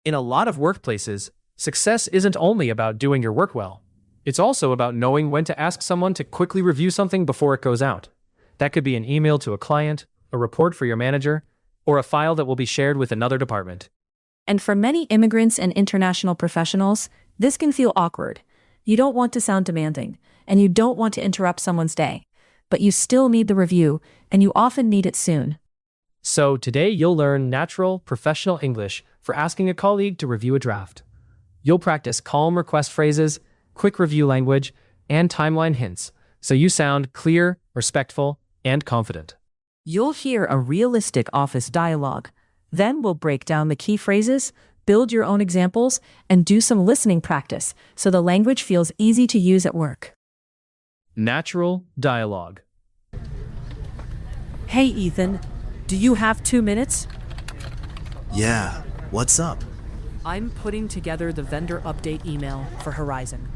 In a lot of workplaces, success isn't only about doing your work well. It's also about knowing when to ask someone to quickly review something before it goes out. That could be an email to a client, a report for your manager, or a file that will be shared with another department. And for many immigrants and international professionals, this can feel awkward. You don't want to sound demanding, and you don't want to interrupt someone's day. But you still need the review, and you often need it soon. So today you'll learn natural, professional English for asking a colleague to review a draft. You'll practice calm request phrases, quick review language, and timeline hints, so you sound clear, respectful, and confident. You'll hear a realistic office dialogue. Then we'll break down the key phrases, build your own examples, and do some listening practice so the language feels easy to use at work. Natural dialogue. Hey Ethan, do you have 2 minutes? Yeah, what's up? I'm putting together the vendor update email for Horizon.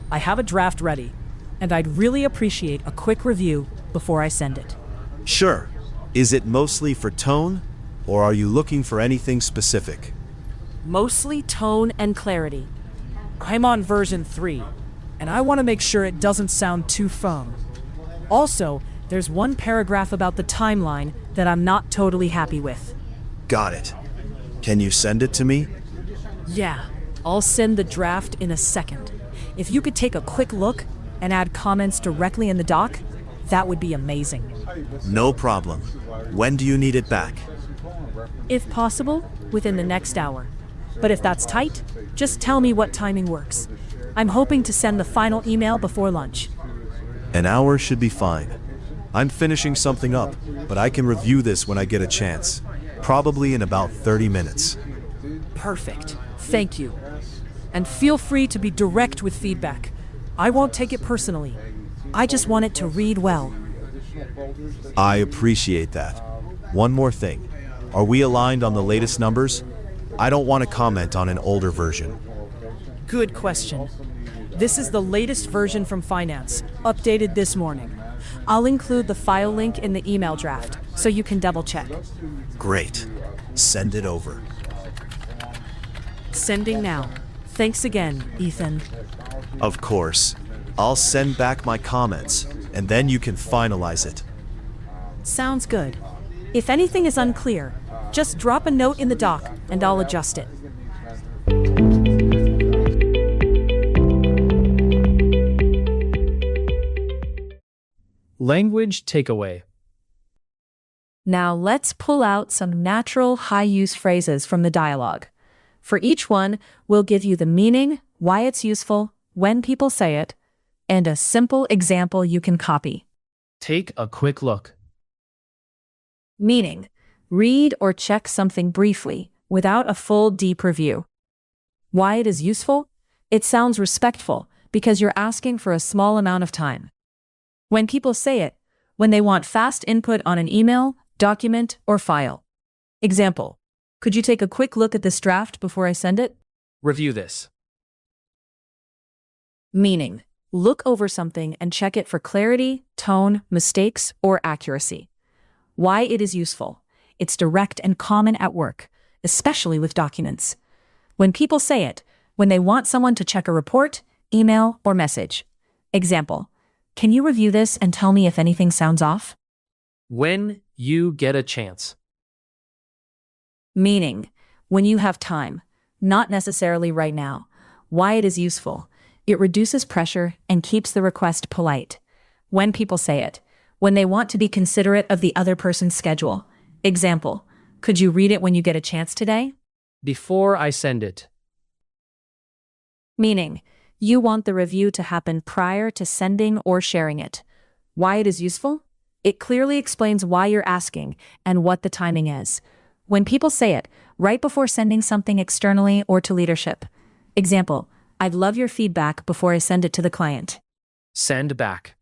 I have a draft ready, and I'd really appreciate a quick review before I send it. Sure. Is it mostly for tone, or are you looking for anything specific? Mostly tone and clarity. I'm on version 3, and I want to make sure it doesn't sound too firm. Also, there's one paragraph about the timeline that I'm not totally happy with. Got it. Can you send it to me? Yeah, I'll send the draft in a second. If you could take a quick look and add comments directly in the doc, that would be amazing. No problem. When do you need it back? If possible, within the next hour. But if that's tight, just tell me what timing works. I'm hoping to send the final email before lunch. An hour should be fine. I'm finishing something up, but I can review this when I get a chance. Probably in about 30 minutes. Perfect. Thank you. And feel free to be direct with feedback. I won't take it personally. I just want it to read well. I appreciate that. One more thing. Are we aligned on the latest numbers? I don't want to comment on an older version. Good question. This is the latest version from finance, updated this morning. I'll include the file link in the email draft, so you can double check. Great. Send it over. Sending now. Thanks again, Ethan. Of course. I'll send back my comments, and then you can finalize it. Sounds good. If anything is unclear, just drop a note in the doc, and I'll adjust it. Language takeaway. Now let's pull out some natural high-use phrases from the dialogue. For each one, we'll give you the meaning, why it's useful, when people say it, and a simple example you can copy. Take a quick look. Meaning, read or check something briefly, without a full deep review. Why it is useful? It sounds respectful, because you're asking for a small amount of time. When people say it, when they want fast input on an email, document, or file. Example, could you take a quick look at this draft before I send it? Review this. Meaning, look over something and check it for clarity, tone, mistakes, or accuracy. Why it is useful. It's direct and common at work, especially with documents. When people say it, when they want someone to check a report, email, or message. Example, can you review this and tell me if anything sounds off? When you get a chance. Meaning, when you have time, not necessarily right now. Why it is useful. It reduces pressure and keeps the request polite. When people say it, when they want to be considerate of the other person's schedule. Example, could you read it when you get a chance today? Before I send it. Meaning, you want the review to happen prior to sending or sharing it. Why it is useful? It clearly explains why you're asking and what the timing is. When people say it, right before sending something externally or to leadership. Example, I'd love your feedback before I send it to the client. Send back.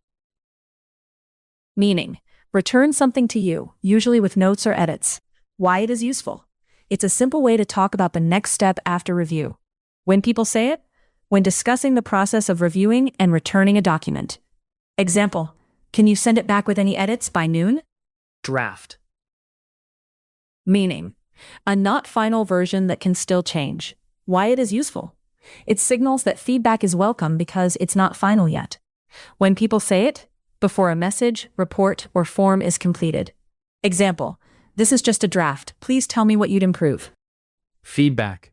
Meaning, return something to you, usually with notes or edits. Why it is useful. It's a simple way to talk about the next step after review. When people say it, when discussing the process of reviewing and returning a document. Example, can you send it back with any edits by noon? Draft. Meaning, A not final version that can still change. Why it is useful. It signals that feedback is welcome because it's not final yet. When people say it, before a message, report, or form is completed. Example, this is just a draft. Please tell me what you'd improve. Feedback.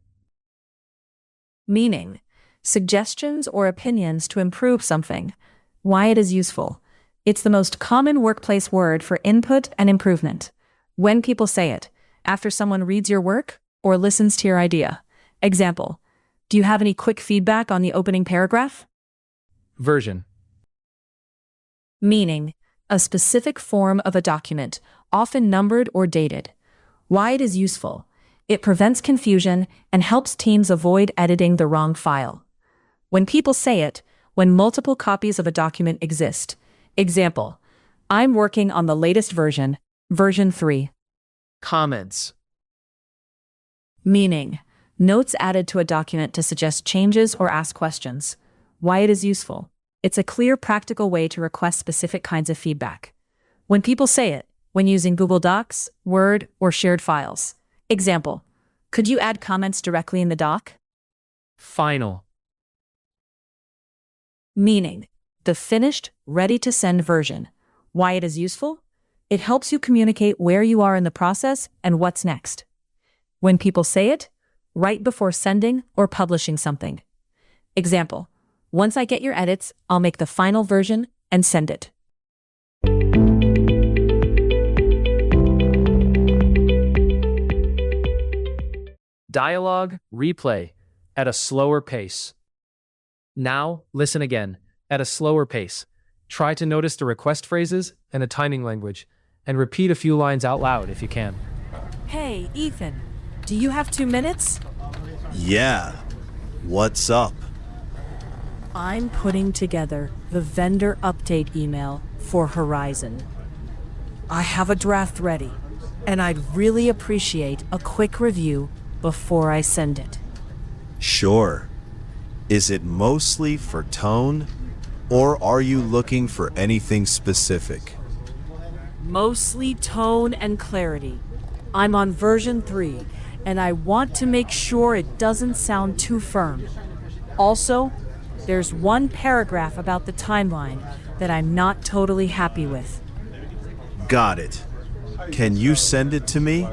Meaning, suggestions or opinions to improve something. Why it is useful. It's the most common workplace word for input and improvement. When people say it, after someone reads your work or listens to your idea. Example, do you have any quick feedback on the opening paragraph? Version. Meaning, a specific form of a document, often numbered or dated. Why it is useful. It prevents confusion and helps teams avoid editing the wrong file. When people say it, when multiple copies of a document exist. Example, I'm working on the latest version, version 3. Comments. Meaning, notes added to a document to suggest changes or ask questions. Why it is useful. It's a clear, practical way to request specific kinds of feedback. When people say it, when using Google Docs, Word, or shared files. Example, could you add comments directly in the doc? Final. Meaning, the finished, ready-to-send version. Why it is useful? It helps you communicate where you are in the process and what's next. When people say it, right before sending or publishing something. Example, once I get your edits, I'll make the final version and send it. Dialogue, replay, at a slower pace. Now, listen again, at a slower pace. Try to notice the request phrases and the timing language, and repeat a few lines out loud if you can. Hey, Ethan, do you have 2 minutes? Yeah. What's up? I'm putting together the vendor update email for Horizon. I have a draft ready, and I'd really appreciate a quick review before I send it. Sure. Is it mostly for tone, or are you looking for anything specific? Mostly tone and clarity. I'm on version 3, and I want to make sure it doesn't sound too firm. Also, there's one paragraph about the timeline that I'm not totally happy with. Got it. Can you send it to me?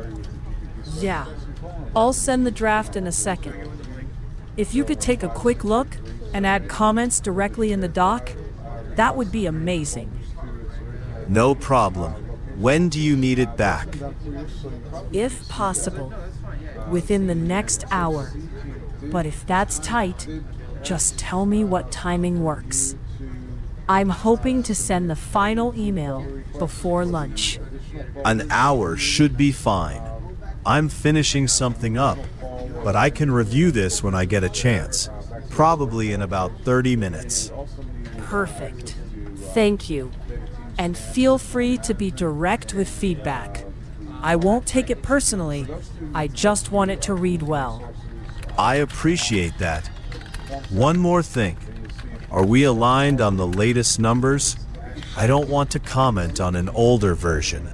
Yeah, I'll send the draft in a second. If you could take a quick look and add comments directly in the doc, that would be amazing. No problem. When do you need it back? If possible, within the next hour. But if that's tight, just tell me what timing works. I'm hoping to send the final email before lunch. An hour should be fine. I'm finishing something up, but I can review this when I get a chance. Probably in about 30 minutes. Perfect. Thank you. And feel free to be direct with feedback. I won't take it personally. I just want it to read well. I appreciate that. One more thing. Are we aligned on the latest numbers? I don't want to comment on an older version.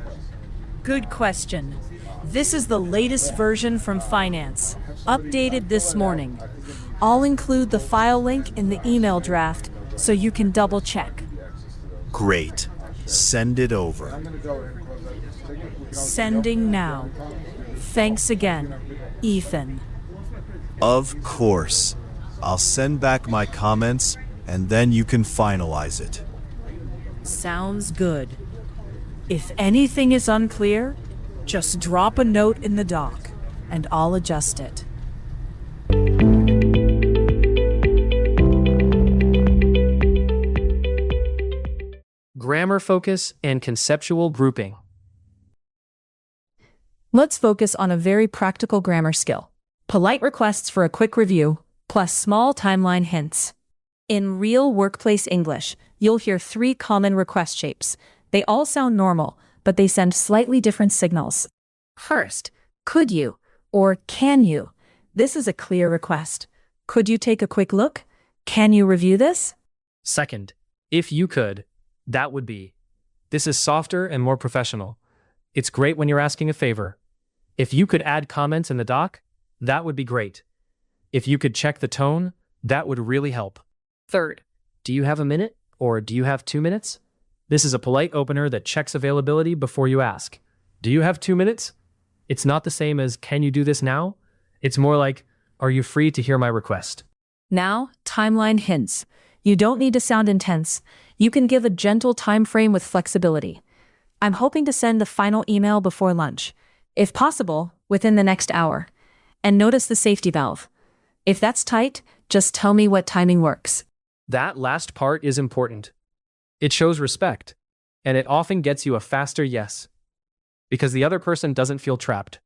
Good question. This is the latest version from finance, updated this morning. I'll include the file link in the email draft so you can double check. Great. Send it over. Sending now. Thanks again, Ethan. Of course. I'll send back my comments and then you can finalize it. Sounds good. If anything is unclear, just drop a note in the doc and I'll adjust it. Grammar focus and conceptual grouping. Let's focus on a very practical grammar skill. Polite requests for a quick review, plus small timeline hints. In real workplace English, you'll hear 3 common request shapes. They all sound normal, but they send slightly different signals. First, could you or can you? This is a clear request. Could you take a quick look? Can you review this? Second, if you could, that would be. This is softer and more professional. It's great when you're asking a favor. If you could add comments in the doc, that would be great. If you could check the tone, that would really help. Third, do you have a minute or do you have 2 minutes? This is a polite opener that checks availability before you ask. Do you have 2 minutes? It's not the same as can you do this now? It's more like, are you free to hear my request? Now, timeline hints. You don't need to sound intense. You can give a gentle time frame with flexibility. I'm hoping to send the final email before lunch, if possible, within the next hour. And notice the safety valve. If that's tight, just tell me what timing works. That last part is important. It shows respect, and it often gets you a faster yes, because the other person doesn't feel trapped.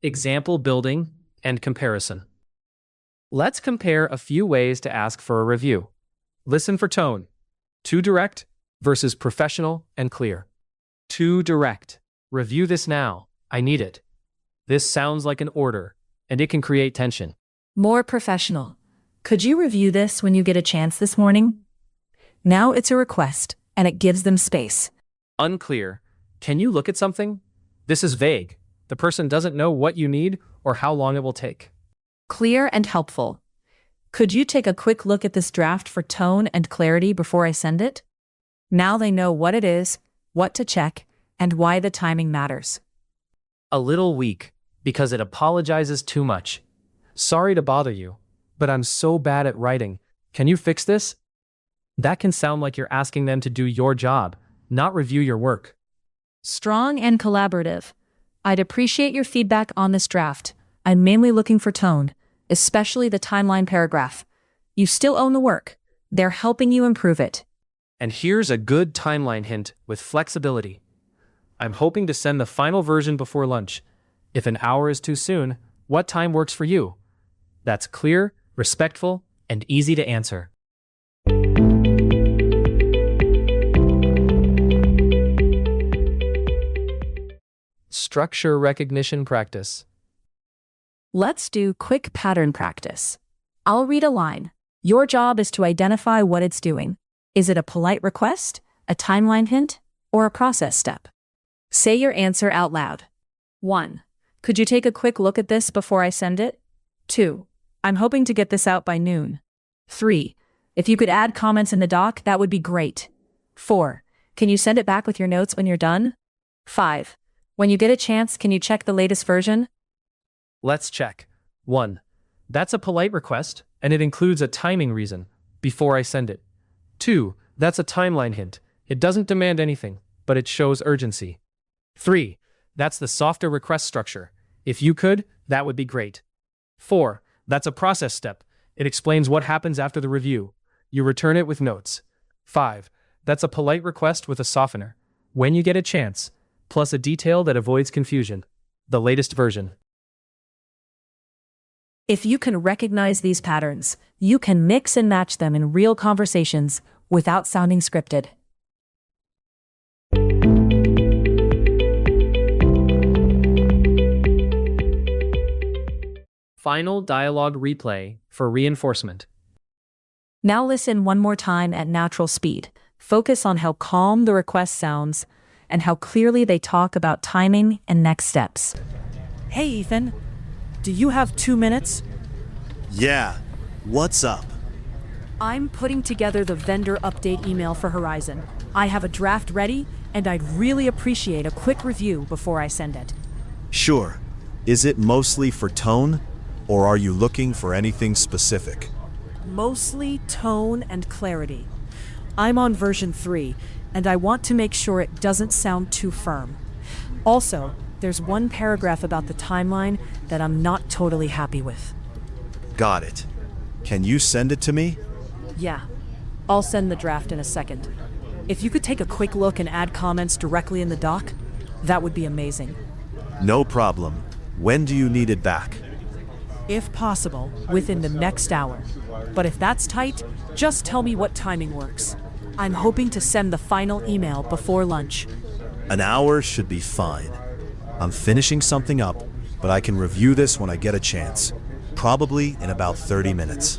Example building and comparison. Let's compare a few ways to ask for a review. Listen for tone. Too direct versus professional and clear. Too direct. Review this now. I need it. This sounds like an order, and it can create tension. More professional. Could you review this when you get a chance this morning? Now it's a request, and it gives them space. Unclear. Can you look at something? This is vague. The person doesn't know what you need or how long it will take. Clear and helpful. Could you take a quick look at this draft for tone and clarity before I send it? Now they know what it is, what to check, and why the timing matters. A little weak, because it apologizes too much. Sorry to bother you, but I'm so bad at writing. Can you fix this? That can sound like you're asking them to do your job, not review your work. Strong and collaborative. I'd appreciate your feedback on this draft. I'm mainly looking for tone, especially the timeline paragraph. You still own the work. They're helping you improve it. And here's a good timeline hint with flexibility. I'm hoping to send the final version before lunch. If an hour is too soon, what time works for you? That's clear, respectful, and easy to answer. Structure recognition practice. Let's do quick pattern practice. I'll read a line. Your job is to identify what it's doing. Is it a polite request, a timeline hint, or a process step? Say your answer out loud. 1. Could you take a quick look at this before I send it? 2. I'm hoping to get this out by noon. 3. If you could add comments in the doc, that would be great. 4. Can you send it back with your notes when you're done? 5. When you get a chance, can you check the latest version? Let's check. 1. That's a polite request, and it includes a timing reason, before I send it. 2. That's a timeline hint. It doesn't demand anything, but it shows urgency. 3. That's the softer request structure. If you could, that would be great. 4. That's a process step. It explains what happens after the review. You return it with notes. 5. That's a polite request with a softener. When you get a chance, plus a detail that avoids confusion. The latest version. If you can recognize these patterns, you can mix and match them in real conversations without sounding scripted. Final dialogue replay for reinforcement. Now listen one more time at natural speed. Focus on how calm the request sounds and how clearly they talk about timing and next steps. Hey, Ethan. Do you have 2 minutes? Yeah, what's up? I'm putting together the vendor update email for Horizon. I have a draft ready, and I'd really appreciate a quick review before I send it. Sure. Is it mostly for tone, or are you looking for anything specific? Mostly tone and clarity. I'm on version 3, and I want to make sure it doesn't sound too firm. Also, there's one paragraph about the timeline that I'm not totally happy with. Got it. Can you send it to me? Yeah, I'll send the draft in a second. If you could take a quick look and add comments directly in the doc, that would be amazing. No problem. When do you need it back? If possible, within the next hour. But if that's tight, just tell me what timing works. I'm hoping to send the final email before lunch. An hour should be fine. I'm finishing something up, but I can review this when I get a chance. probably in about 30 minutes.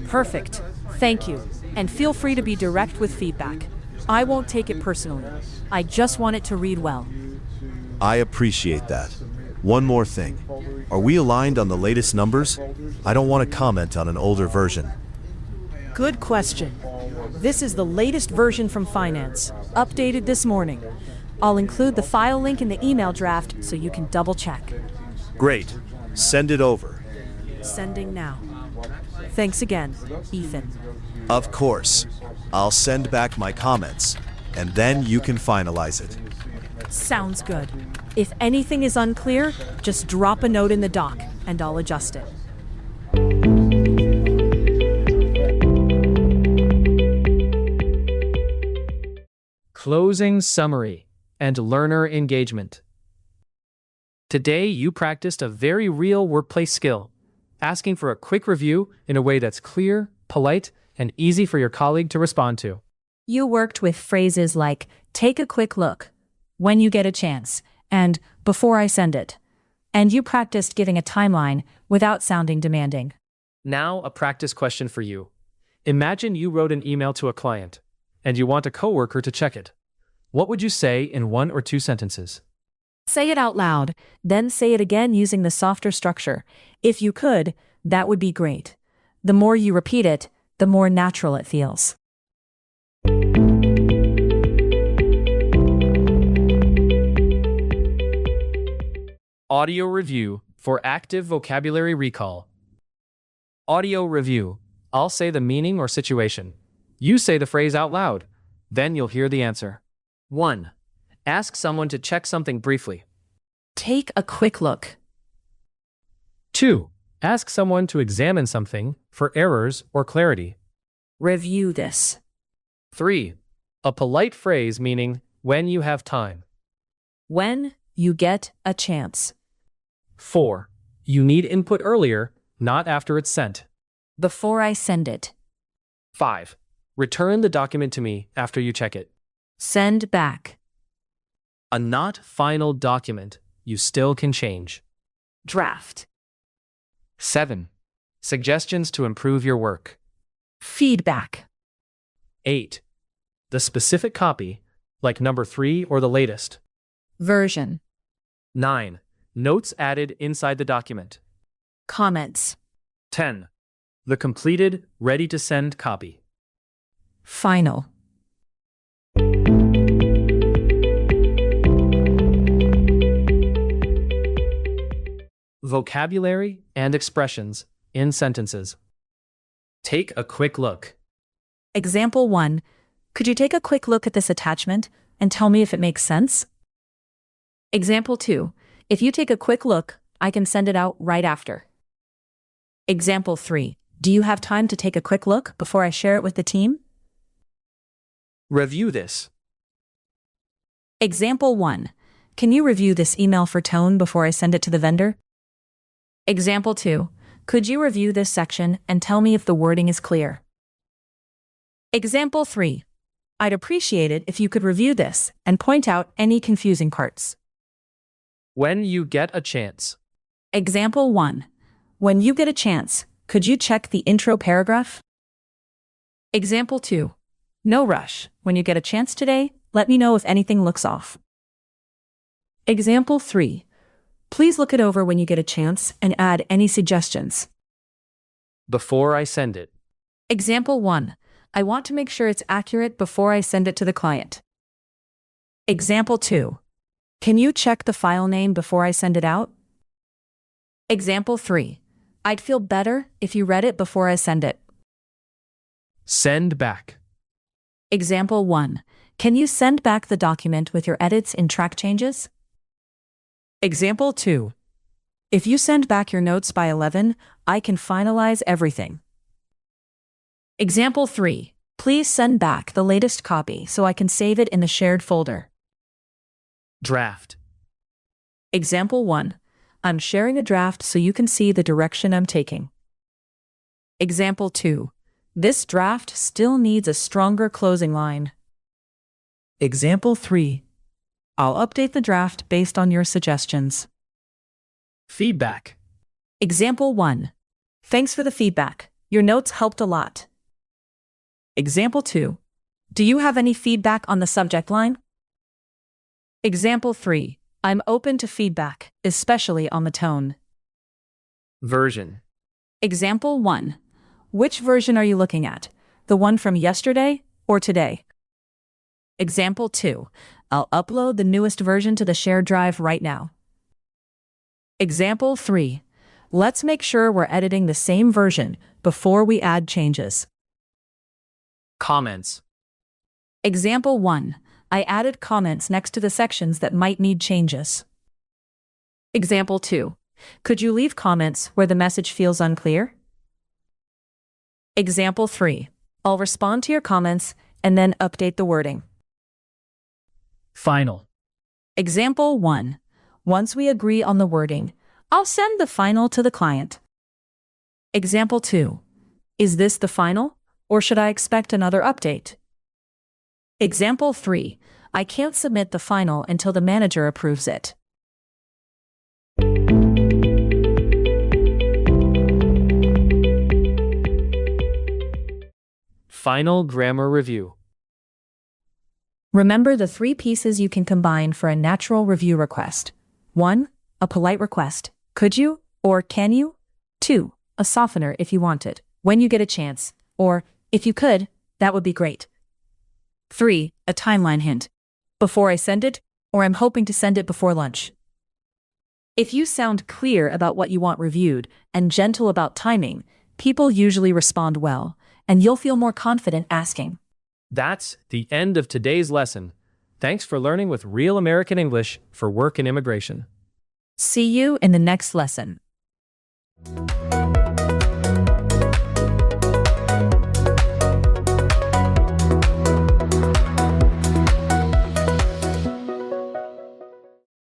Perfect. Thank you. And feel free to be direct with feedback. I won't take it personally. I just want it to read well. I appreciate that. One more thing. Are we aligned on the latest numbers? I don't want to comment on an older version. Good question. This is the latest version from finance, updated this morning. I'll include the file link in the email draft so you can double check. Great. Send it over. Sending now. Thanks again, Ethan. Of course. I'll send back my comments, and then you can finalize it. Sounds good. If anything is unclear, just drop a note in the doc and I'll adjust it. Closing summary and learner engagement. Today, you practiced a very real workplace skill, asking for a quick review in a way that's clear, polite, and easy for your colleague to respond to. You worked with phrases like, take a quick look, when you get a chance, and before I send it. And you practiced giving a timeline without sounding demanding. Now, a practice question for you. Imagine you wrote an email to a client, and you want a coworker to check it. What would you say in 1 or 2 sentences? Say it out loud, then say it again using the softer structure. If you could, that would be great. The more you repeat it, the more natural it feels. Audio review for active vocabulary recall. Audio review. I'll say the meaning or situation. You say the phrase out loud. Then you'll hear the answer. 1. Ask someone to check something briefly. Take a quick look. 2. Ask someone to examine something for errors or clarity. Review this. 3. A polite phrase meaning when you have time. When you get a chance. 4. You need input earlier, not after it's sent. Before I send it. 5. Return the document to me after you check it. Send back. A not final document you still can change. Draft. 7. Suggestions to improve your work. Feedback. 8. The specific copy, like number 3 or the latest. Version. 9. Notes added inside the document. Comments. 10. The completed, ready-to-send copy. Final. Vocabulary and expressions in sentences. Take a quick look. Example 1. Could you take a quick look at this attachment and tell me if it makes sense? Example 2. If you take a quick look, I can send it out right after. Example 3. Do you have time to take a quick look before I share it with the team? Review this. Example 1. Can you review this email for tone before I send it to the vendor? Example 2. Could you review this section and tell me if the wording is clear? Example 3. I'd appreciate it if you could review this and point out any confusing parts. When you get a chance. Example 1. When you get a chance, could you check the intro paragraph? Example 2. No rush. When you get a chance today, let me know if anything looks off. Example 3. Please look it over when you get a chance and add any suggestions. Before I send it. Example 1. I want to make sure it's accurate before I send it to the client. Example 2. Can you check the file name before I send it out? Example 3. I'd feel better if you read it before I send it. Send back. Example 1. Can you send back the document with your edits and track changes? Example 2. If you send back your notes by 11, I can finalize everything. Example 3. Please send back the latest copy so I can save it in the shared folder. Draft. Example 1. I'm sharing a draft so you can see the direction I'm taking. Example 2. This draft still needs a stronger closing line. Example 3. I'll update the draft based on your suggestions. Feedback. Example 1. Thanks for the feedback. Your notes helped a lot. Example 2. Do you have any feedback on the subject line? Example 3. I'm open to feedback, especially on the tone. Version. Example 1. Which version are you looking at? The one from yesterday or today? Example 2. I'll upload the newest version to the shared drive right now. Example 3. Let's make sure we're editing the same version before we add changes. Comments. Example 1. I added comments next to the sections that might need changes. Example 2. Could you leave comments where the message feels unclear? Example 3. I'll respond to your comments and then update the wording. Final. Example 1. Once we agree on the wording, I'll send the final to the client. Example 2. Is this the final, or should I expect another update? Example 3. I can't submit the final until the manager approves it. Final grammar review. Remember the 3 pieces you can combine for a natural review request. 1. A polite request. Could you or can you? 2. A softener if you want it, when you get a chance, or if you could, that would be great. 3. A timeline hint. Before I send it, or I'm hoping to send it before lunch. If you sound clear about what you want reviewed and gentle about timing, people usually respond well, and you'll feel more confident asking. That's the end of today's lesson. Thanks for learning with Real American English for Work and Immigration. See you in the next lesson.